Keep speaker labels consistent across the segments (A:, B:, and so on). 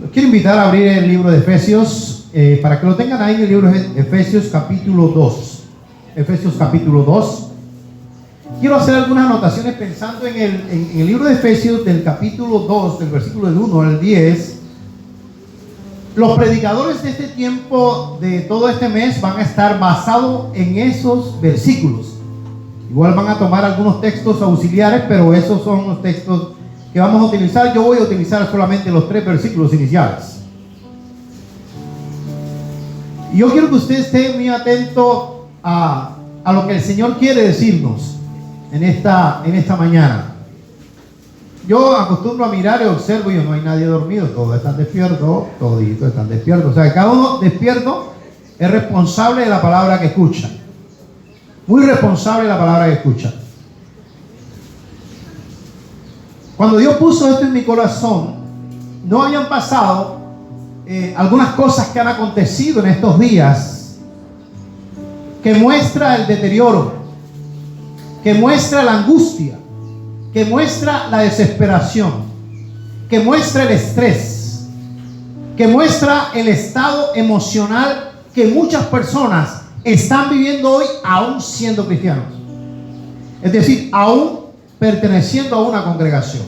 A: Los quiero invitar a abrir el libro de Efesios, para que lo tengan ahí en el libro de Efesios capítulo 2. Efesios capítulo 2. Quiero hacer algunas anotaciones pensando en el libro de Efesios del capítulo 2, del versículo del 1 al 10. Los predicadores de este tiempo, de todo este mes, van a estar basados en esos versículos. Igual van a tomar algunos textos auxiliares, pero esos son los textos que vamos a utilizar. Yo voy a utilizar solamente los 3 versículos iniciales. Y yo quiero que usted esté muy atento a lo que el Señor quiere decirnos en esta mañana. Yo acostumbro a mirar y observo, y no hay nadie dormido, todos están despiertos, toditos están despiertos. O sea, cada uno despierto es responsable de la palabra que escucha. Muy responsable de la palabra que escucha. Cuando Dios puso esto en mi corazón, no habían pasado algunas cosas que han acontecido en estos días que muestra el deterioro, que muestra la angustia, que muestra la desesperación, que muestra el estrés, que muestra el estado emocional que muchas personas están viviendo hoy aún siendo cristianos. Es decir, aún perteneciendo a una congregación.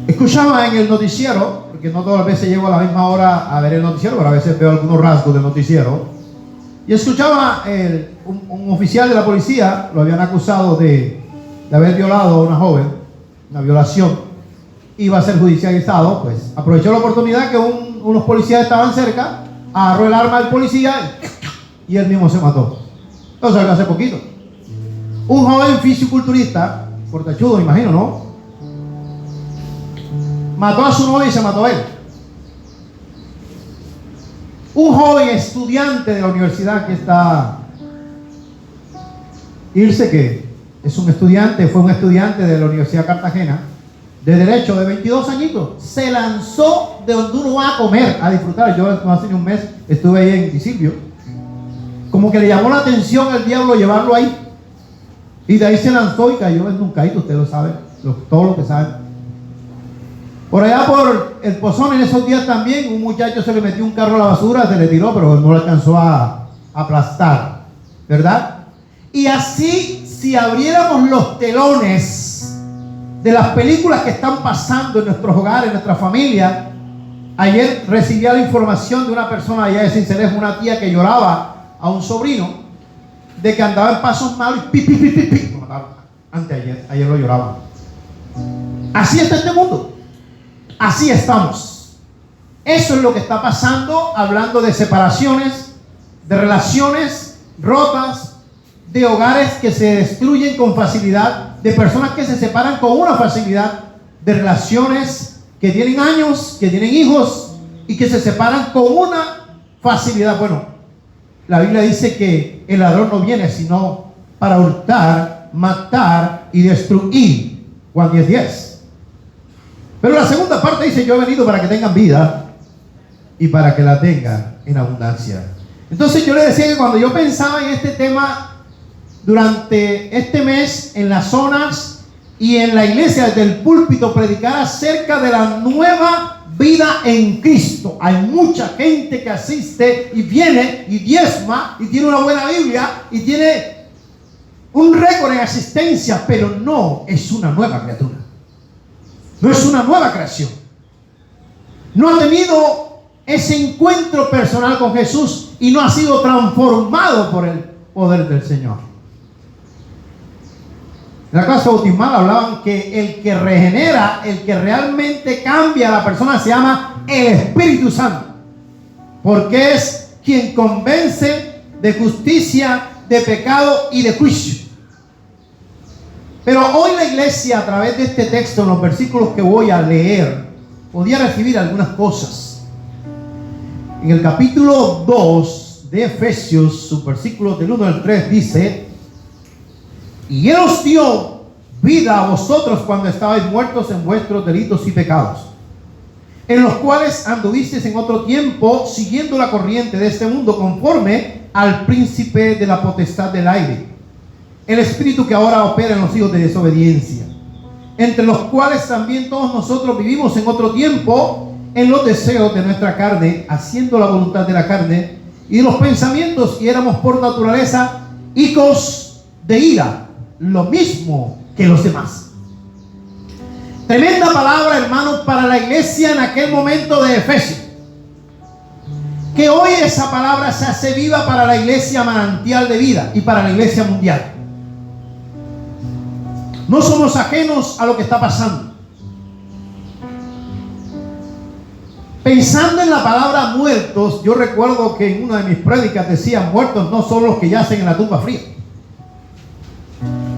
A: Escuchaba en el noticiero, porque no todas las veces llego a la misma hora a ver el noticiero, pero a veces veo algunos rasgos del noticiero, y escuchaba un oficial de la policía, lo habían acusado de haber violado a una joven, una violación, iba a ser judicializado. Pues aprovechó la oportunidad que unos policías estaban cerca, agarró el arma del policía y él mismo se mató. Eso salió hace poquito. Un joven fisiculturista, cortachudo, me imagino, ¿no? Mató a su novia y se mató a él. Un joven estudiante de la universidad que está Ilse, que es un estudiante, fue un estudiante de la Universidad de Cartagena, de Derecho, de 22 añitos, se lanzó de donde uno va a comer, a disfrutar. Yo hace un mes estuve ahí en Visilio. Como que le llamó la atención al diablo llevarlo ahí. Y de ahí se lanzó y cayó en un caído, ustedes lo saben, todos los que saben. Por allá por el Pozón, en esos días también, un muchacho se le metió un carro a la basura, se le tiró, pero no le alcanzó a aplastar, ¿verdad? Y así, si abriéramos los telones de las películas que están pasando en nuestros hogares, en nuestra familia. Ayer recibí la información de una persona allá de Cincelejo, una tía que lloraba a un sobrino, de que andaba en pasos malos y pi. Lo mataron. Ayer lo lloraban. Así está este mundo. Así estamos. Eso es lo que está pasando, hablando de separaciones, de relaciones rotas, de hogares que se destruyen con facilidad, de personas que se separan con una facilidad, de relaciones que tienen años, que tienen hijos y que se separan con una facilidad. Bueno, la Biblia dice que el ladrón no viene sino para hurtar, matar y destruir. Juan 10:10. Pero la segunda parte dice: yo he venido para que tengan vida y para que la tengan en abundancia. Entonces yo le decía que cuando yo pensaba en este tema durante este mes, en las zonas y en la iglesia, desde el púlpito, predicar acerca de la nueva vida en Cristo. Hay mucha gente que asiste y viene y diezma y tiene una buena Biblia y tiene un récord en asistencia, pero no es una nueva criatura. No es una nueva creación. No ha tenido ese encuentro personal con Jesús y no ha sido transformado por el poder del Señor. En la clase bautismal hablaban que el que regenera, el que realmente cambia a la persona, se llama el Espíritu Santo, porque es quien convence de justicia, de pecado y de juicio. Pero hoy la iglesia, a través de este texto, en los versículos que voy a leer, podía recibir algunas cosas. En el capítulo 2 de Efesios, sus versículos del 1 al 3, dice: y Él os dio vida a vosotros cuando estabais muertos en vuestros delitos y pecados, en los cuales anduvisteis en otro tiempo, siguiendo la corriente de este mundo, conforme al príncipe de la potestad del aire, el espíritu que ahora opera en los hijos de desobediencia, entre los cuales también todos nosotros vivimos en otro tiempo, en los deseos de nuestra carne, haciendo la voluntad de la carne y de los pensamientos, y éramos por naturaleza hijos de ira, lo mismo que los demás. Tremenda palabra, hermanos, para la iglesia en aquel momento de Efesios. Que hoy esa palabra se hace viva para la iglesia manantial de vida y para la iglesia mundial. No somos ajenos a lo que está pasando. Pensando en la palabra muertos, yo recuerdo que en una de mis prédicas decía: muertos no son los que yacen en la tumba fría.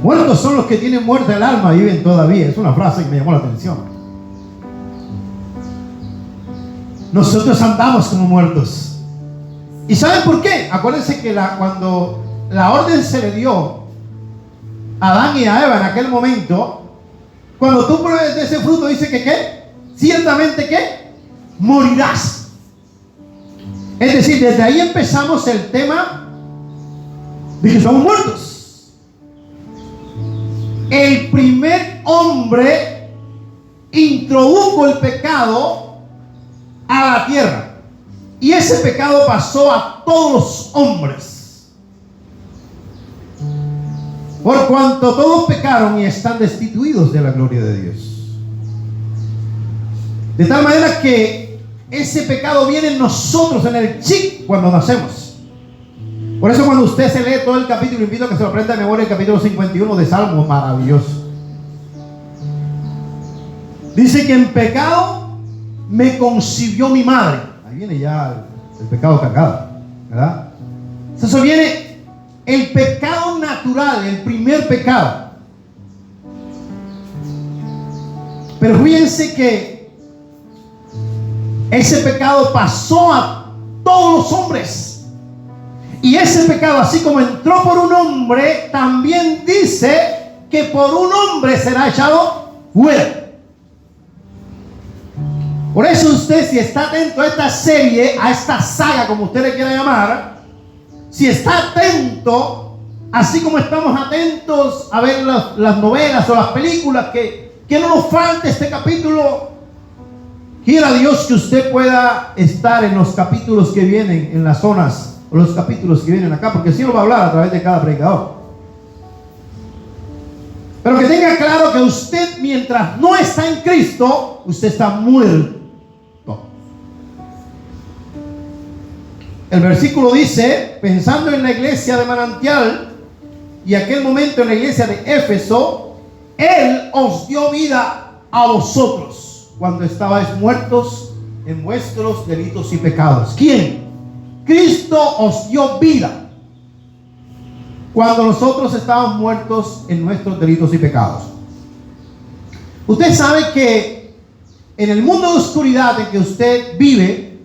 A: Muertos son los que tienen muerte el alma y viven todavía. Es una frase que me llamó la atención. Nosotros andamos como muertos. ¿Y saben por qué? Acuérdense que cuando la orden se le dio a Adán y a Eva en aquel momento, cuando tú pruebes de ese fruto, dice que ¿qué? Ciertamente ¿qué? Morirás. Es decir, desde ahí empezamos el tema de que somos muertos. El primer hombre introdujo el pecado a la tierra, y ese pecado pasó a todos los hombres, por cuanto todos pecaron y están destituidos de la gloria de Dios. De tal manera que ese pecado viene en nosotros, en el chip, cuando nacemos. Por eso cuando usted se lee todo el capítulo, invito a que se lo aprenda de memoria, el capítulo 51 de Salmos, maravilloso. Dice que en pecado me concibió mi madre. Ahí viene ya el pecado cargado, ¿verdad? Eso viene el pecado natural, el primer pecado. Pero fíjense que ese pecado pasó a todos los hombres. Y ese pecado, así como entró por un hombre, también dice que por un hombre será echado fuera. Por eso usted, si está atento a esta serie, a esta saga, como usted le quiera llamar, si está atento, así como estamos atentos a ver las novelas o las películas, que no nos falte este capítulo. Quiera Dios que usted pueda estar en los capítulos que vienen, en las zonas, o los capítulos que vienen acá, porque el Señor va a hablar a través de cada predicador. Pero que tenga claro que usted, mientras no está en Cristo, usted está muerto. El versículo dice, pensando en la iglesia de Manantial y aquel momento en la iglesia de Éfeso, Él os dio vida a vosotros cuando estabais muertos en vuestros delitos y pecados. ¿Quién? Cristo os dio vida cuando nosotros estábamos muertos en nuestros delitos y pecados. Usted sabe que en el mundo de oscuridad en que usted vive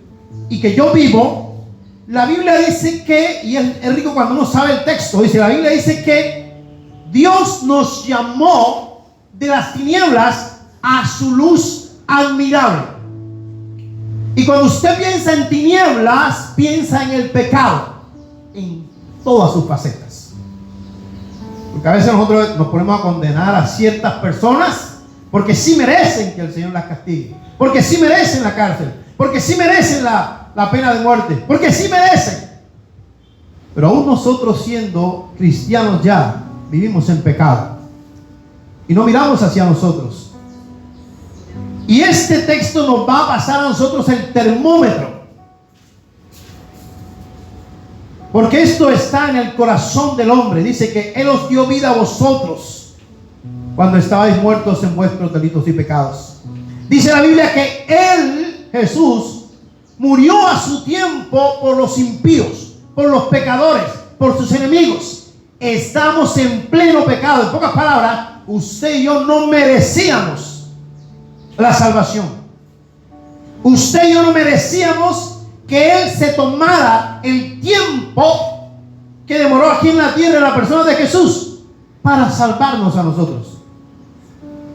A: y que yo vivo, la Biblia dice que, y es rico cuando uno sabe el texto, dice, la Biblia dice que Dios nos llamó de las tinieblas a su luz admirable. Y cuando usted piensa en tinieblas, piensa en el pecado, en todas sus facetas. Porque a veces nosotros nos ponemos a condenar a ciertas personas porque sí merecen que el Señor las castigue, porque sí merecen la cárcel, porque sí merecen la pena de muerte, porque sí merecen. Pero aún nosotros, siendo cristianos, ya vivimos en pecado y no miramos hacia nosotros. Y este texto nos va a pasar a nosotros el termómetro, porque esto está en el corazón del hombre. Dice que Él os dio vida a vosotros cuando estabais muertos en vuestros delitos y pecados. Dice la Biblia que Él, Jesús, murió a su tiempo por los impíos, por los pecadores, por sus enemigos. Estamos en pleno pecado. En pocas palabras, usted y yo no merecíamos la salvación. Usted y yo no merecíamos que Él se tomara el tiempo que demoró aquí en la tierra en la persona de Jesús para salvarnos a nosotros,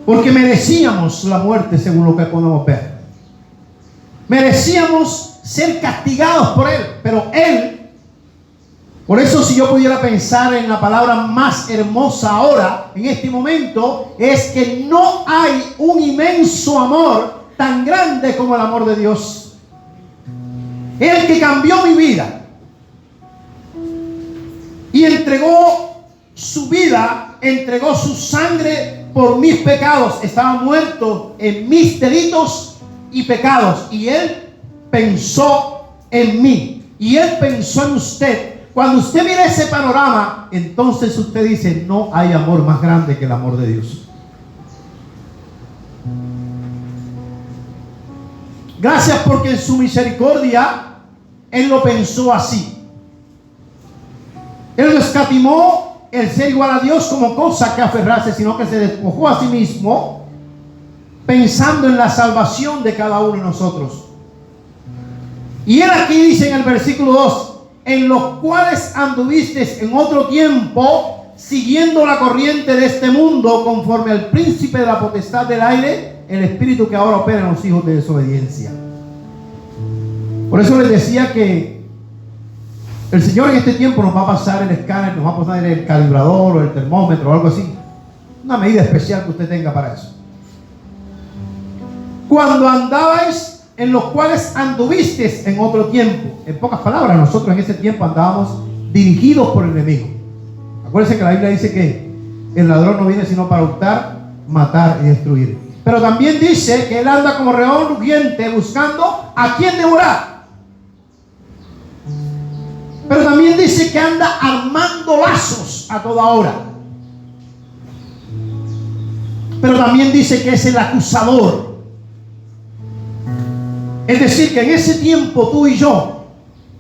A: porque merecíamos la muerte, según lo que podemos ver. Merecíamos ser castigados por Él, pero Él Por eso, si yo pudiera pensar en la palabra más hermosa ahora, en este momento, es que no hay un inmenso amor tan grande como el amor de Dios. El que cambió mi vida y entregó su vida, entregó su sangre por mis pecados. Estaba muerto en mis delitos y pecados, y Él pensó en mí, y Él pensó en usted. Cuando usted mira ese panorama, entonces usted dice: no hay amor más grande que el amor de Dios. Gracias, porque en su misericordia Él lo pensó así. Él no escatimó el ser igual a Dios como cosa que aferrarse, sino que se despojó a sí mismo, pensando en la salvación de cada uno de nosotros. Y Él aquí dice en el versículo 2: en los cuales anduvisteis en otro tiempo, siguiendo la corriente de este mundo, conforme al príncipe de la potestad del aire, el espíritu que ahora opera en los hijos de desobediencia. Por eso les decía que el Señor en este tiempo nos va a pasar el escáner, nos va a pasar el calibrador o el termómetro o algo así. Una medida especial que usted tenga para eso. Cuando andabais, en los cuales anduvisteis en otro tiempo. En pocas palabras, nosotros en ese tiempo andábamos dirigidos por el enemigo. Acuérdense que la Biblia dice que el ladrón no viene sino para hurtar, matar y destruir. Pero también dice que él anda como león rugiente buscando a quien devorar. Pero también dice que anda armando lazos a toda hora. Pero también dice que es el acusador. Es decir, que en ese tiempo tú y yo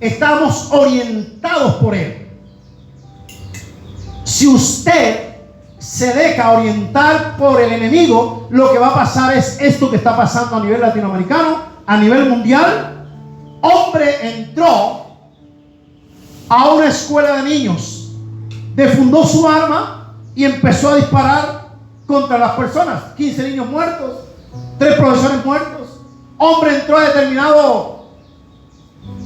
A: estamos orientados por Él. Si usted se deja orientar por el enemigo, lo que va a pasar es esto que está pasando a nivel latinoamericano, a nivel mundial. Hombre entró a una escuela de niños, defundó su arma y empezó a disparar contra las personas. 15 niños muertos, 3 profesores muertos. Hombre entró a determinado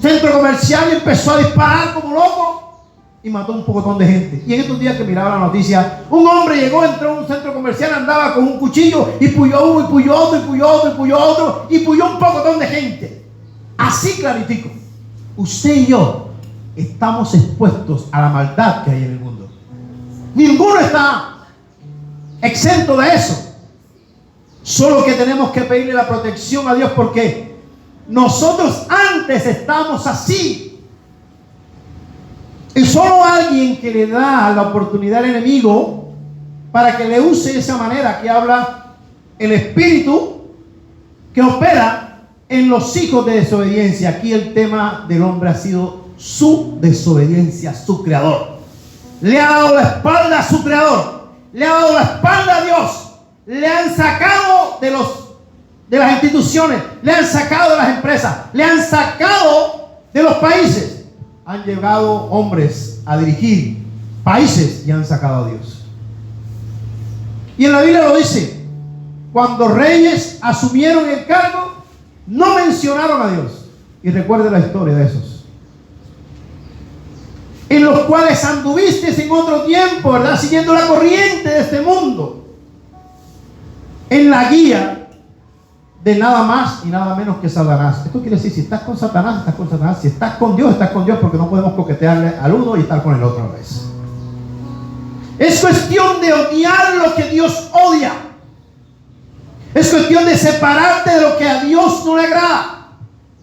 A: centro comercial y empezó a disparar como loco y mató un pocotón de gente. Y en estos días que miraba la noticia, un hombre llegó, entró a un centro comercial, andaba con un cuchillo y puyó uno, y puyó otro, y puyó otro, y puyó otro, y puyó un pocotón de gente. Así claritico. Usted y yo estamos expuestos a la maldad que hay en el mundo. Ninguno está exento de eso. Solo que tenemos que pedirle la protección a Dios, porque nosotros antes estábamos así. Y solo alguien que le da la oportunidad al enemigo para que le use de esa manera, que habla el espíritu que opera en los hijos de desobediencia. Aquí el tema del hombre ha sido su desobediencia, su creador. Le ha dado la espalda a su creador, le ha dado la espalda a Dios. Le han sacado de las instituciones, le han sacado de las empresas, le han sacado de los países. Han llegado hombres a dirigir países y han sacado a Dios. Y en la Biblia lo dice: cuando reyes asumieron el cargo, no mencionaron a Dios. Y recuerde la historia de esos. En los cuales anduviste en otro tiempo, ¿verdad? Siguiendo la corriente de este mundo, en la guía de nada más y nada menos que Satanás. Esto quiere decir, si estás con Satanás, estás con Satanás. Si estás con Dios, porque no podemos coquetearle al uno y estar con el otro a la vez. Es cuestión de odiar lo que Dios odia. Es cuestión de separarte de lo que a Dios no le agrada.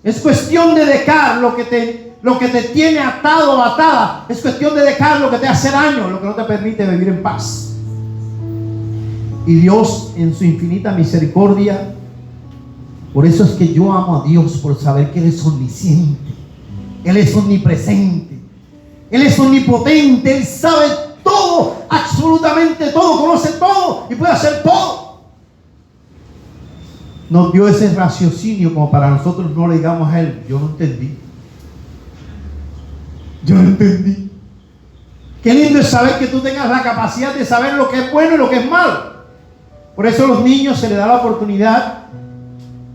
A: Es cuestión de dejar lo que te tiene atado o atada. Es cuestión de dejar lo que te hace daño, lo que no te permite vivir en paz. Y Dios, en su infinita misericordia, por eso es que yo amo a Dios, por saber que Él es omnisciente, Él es omnipresente, Él es omnipotente, Él sabe todo, absolutamente todo, conoce todo y puede hacer todo. Nos dio ese raciocinio como para nosotros no le digamos a Él: yo no entendí. Yo no entendí. Qué lindo es saber que tú tengas la capacidad de saber lo que es bueno y lo que es malo. Por eso a los niños se les da la oportunidad,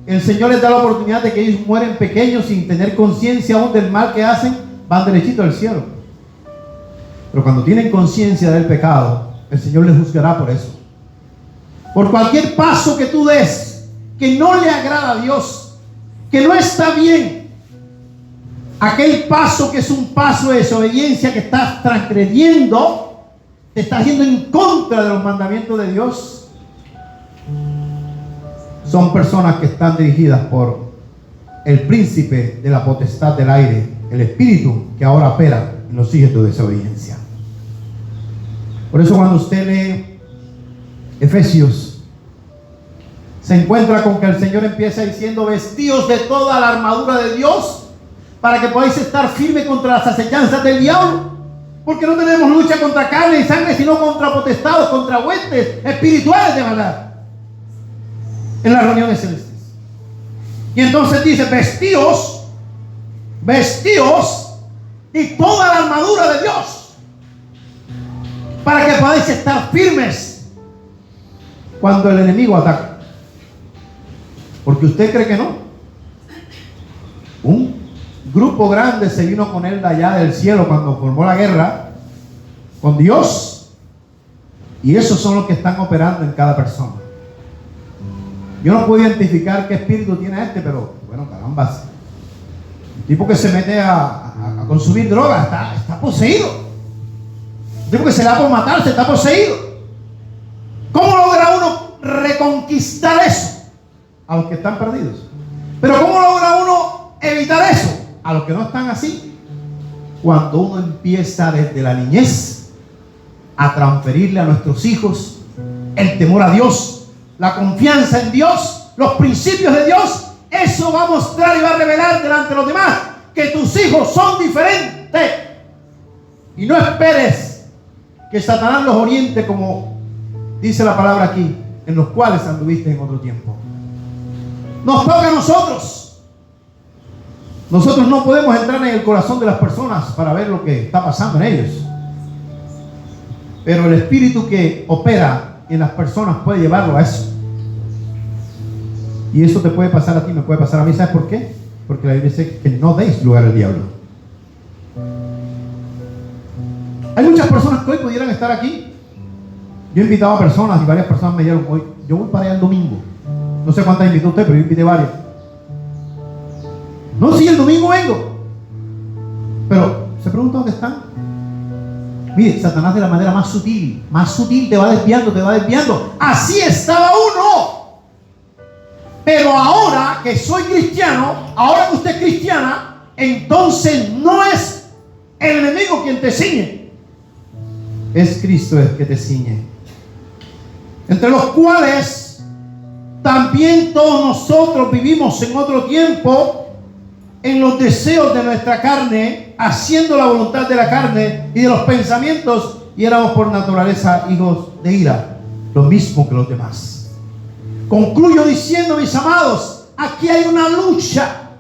A: el Señor les da la oportunidad de que ellos mueren pequeños sin tener conciencia aún del mal que hacen, van derechito al cielo. Pero cuando tienen conciencia del pecado, el Señor les juzgará por eso. Por cualquier paso que tú des que no le agrada a Dios, que no está bien, aquel paso que es un paso de desobediencia que estás transgrediendo, te estás yendo en contra de los mandamientos de Dios. Son personas que están dirigidas por el príncipe de la potestad del aire, el espíritu que ahora opera en los hijos de desobediencia. Por eso cuando usted lee Efesios, se encuentra con que el Señor empieza diciendo: vestidos de toda la armadura de Dios, para que podáis estar firmes contra las acechanzas del diablo. Porque no tenemos lucha contra carne y sangre, sino contra potestados, contra huestes espirituales de maldad en las reuniones celestes. Y entonces dice: vestidos de toda la armadura de Dios, para que podáis estar firmes cuando el enemigo ataca. Porque usted cree que no. Un grupo grande se vino con él de allá del cielo cuando formó la guerra con Dios, y esos son los que están operando en cada persona. Yo no puedo identificar qué espíritu tiene este, pero bueno, caramba, un tipo que se mete a consumir droga está poseído. Un tipo que se da por matarse está poseído. ¿Cómo logra uno reconquistar eso? A los que están perdidos. Pero ¿cómo logra uno evitar eso? A los que no están así. Cuando uno empieza desde la niñez a transferirle a nuestros hijos el temor a Dios, la confianza en Dios, los principios de Dios, eso va a mostrar y va a revelar delante de los demás que tus hijos son diferentes. Y no esperes que Satanás los oriente, como dice la palabra aquí, en los cuales anduviste en otro tiempo. Nos toca a nosotros. Nosotros no podemos entrar en el corazón de las personas para ver lo que está pasando en ellos. Pero el espíritu que opera en las personas puede llevarlo a eso. Y eso te puede pasar a ti, me puede pasar a mí. ¿Sabes por qué? Porque la Biblia dice que no deis lugar al diablo. Hay muchas personas que hoy pudieran estar aquí. Yo he invitado a personas y varias personas me dijeron: hoy yo voy para allá el domingo. No sé cuántas invitó usted, pero yo invité varias. No, sí, el domingo vengo. Pero se pregunta dónde están. Mire, Satanás de la manera más sutil te va desviando. Así estaba uno. Pero ahora que soy cristiano, ahora que usted es cristiana, entonces no es el enemigo quien te ciñe, es Cristo el que te ciñe. Entre los cuales también todos nosotros vivimos en otro tiempo en los deseos de nuestra carne, haciendo la voluntad de la carne y de los pensamientos, y éramos por naturaleza hijos de ira, lo mismo que los demás. Concluyo diciendo, mis amados, aquí hay una lucha.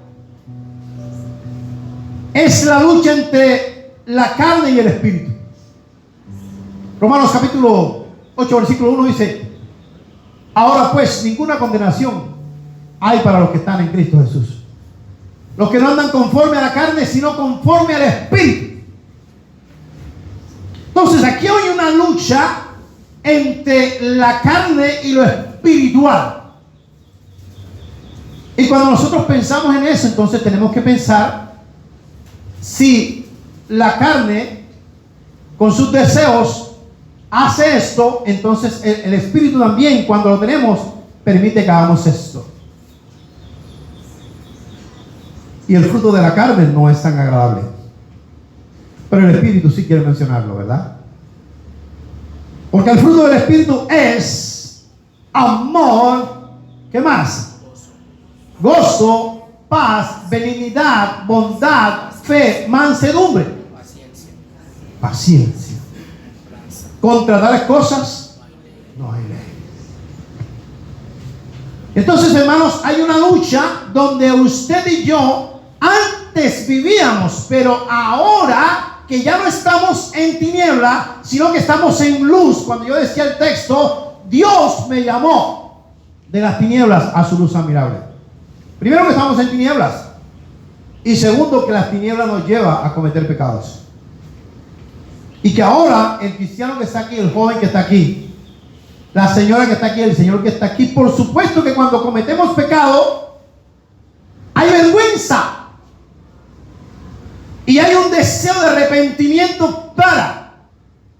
A: Es la lucha entre la carne y el espíritu. Romanos capítulo 8, versículo 1 dice: ahora pues ninguna condenación hay para los que están en Cristo Jesús, los que no andan conforme a la carne, sino conforme al espíritu. Entonces aquí hay una lucha entre la carne y lo espiritual. Y cuando nosotros pensamos en eso, entonces tenemos que pensar si la carne con sus deseos hace esto, entonces el espíritu también, cuando lo tenemos, permite que hagamos esto. Y el fruto de la carne no es tan agradable, pero el espíritu sí quiere mencionarlo, ¿verdad? Porque el fruto del espíritu es amor, ¿qué más? Gozo, paz, benignidad, bondad, fe, mansedumbre, paciencia. Contra tales cosas no hay ley. Entonces, hermanos, hay una lucha donde usted y yo antes vivíamos, pero ahora que ya no estamos en tiniebla, sino que estamos en luz. Cuando yo decía el texto, Dios me llamó de las tinieblas a su luz admirable. Primero, que estamos en tinieblas, y segundo, que las tinieblas nos lleva a cometer pecados. Y que ahora el cristiano que está aquí, el joven que está aquí, la señora que está aquí, el señor que está aquí, por supuesto que cuando cometemos pecado, hay vergüenza. Y hay un deseo de arrepentimiento para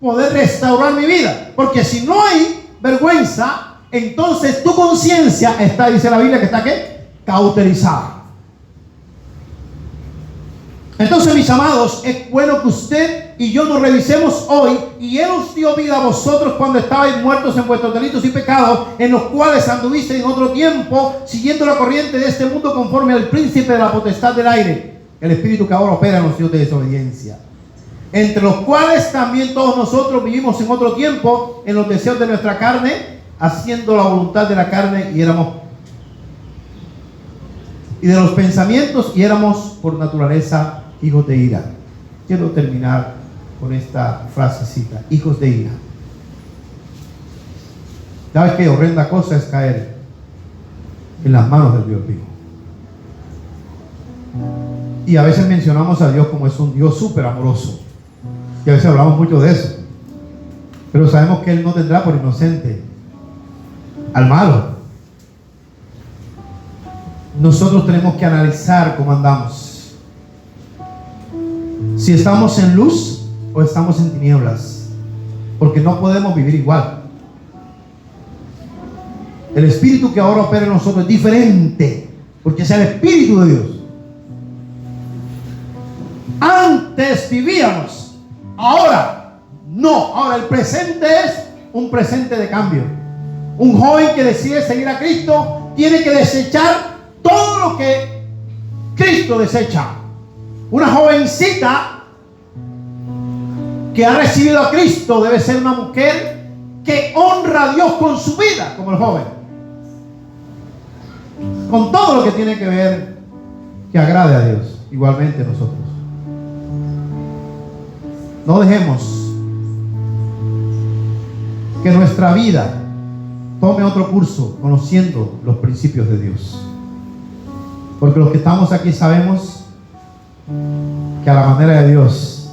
A: poder restaurar mi vida. Porque si no hay vergüenza, entonces tu conciencia está, dice la Biblia, que está ¿qué? Cauterizada. Entonces, mis amados, es bueno que usted y yo nos revisemos hoy. Y Él os dio vida a vosotros cuando estabais muertos en vuestros delitos y pecados, en los cuales anduvisteis en otro tiempo, siguiendo la corriente de este mundo, conforme al príncipe de la potestad del aire, el espíritu que ahora opera en los hijos de desobediencia, entre los cuales también todos nosotros vivimos en otro tiempo, en los deseos de nuestra carne, haciendo la voluntad de la carne, y de los pensamientos, y éramos por naturaleza hijos de ira. Quiero terminar con esta frasecita: hijos de ira. ¿Sabes qué horrenda cosa es caer en las manos del Dios vivo? Y a veces mencionamos a Dios como es un Dios súper amoroso, y a veces hablamos mucho de eso, pero sabemos que Él no tendrá por inocente al malo. Nosotros tenemos que analizar cómo andamos, si estamos en luz o estamos en tinieblas, porque no podemos vivir igual. El espíritu que ahora opera en nosotros es diferente, porque es el Espíritu de Dios. Antes vivíamos, ahora no. Ahora el presente es un presente de cambio. Un joven que decide seguir a Cristo tiene que desechar todo lo que Cristo desecha. Una jovencita que ha recibido a Cristo debe ser una mujer que honra a Dios con su vida, como el joven, con todo lo que tiene que ver que agrade a Dios. Igualmente nosotros no dejemos que nuestra vida tome otro curso conociendo los principios de Dios, porque los que estamos aquí sabemos que a la manera de Dios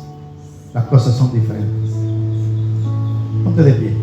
A: las cosas son diferentes. Ponte de pie.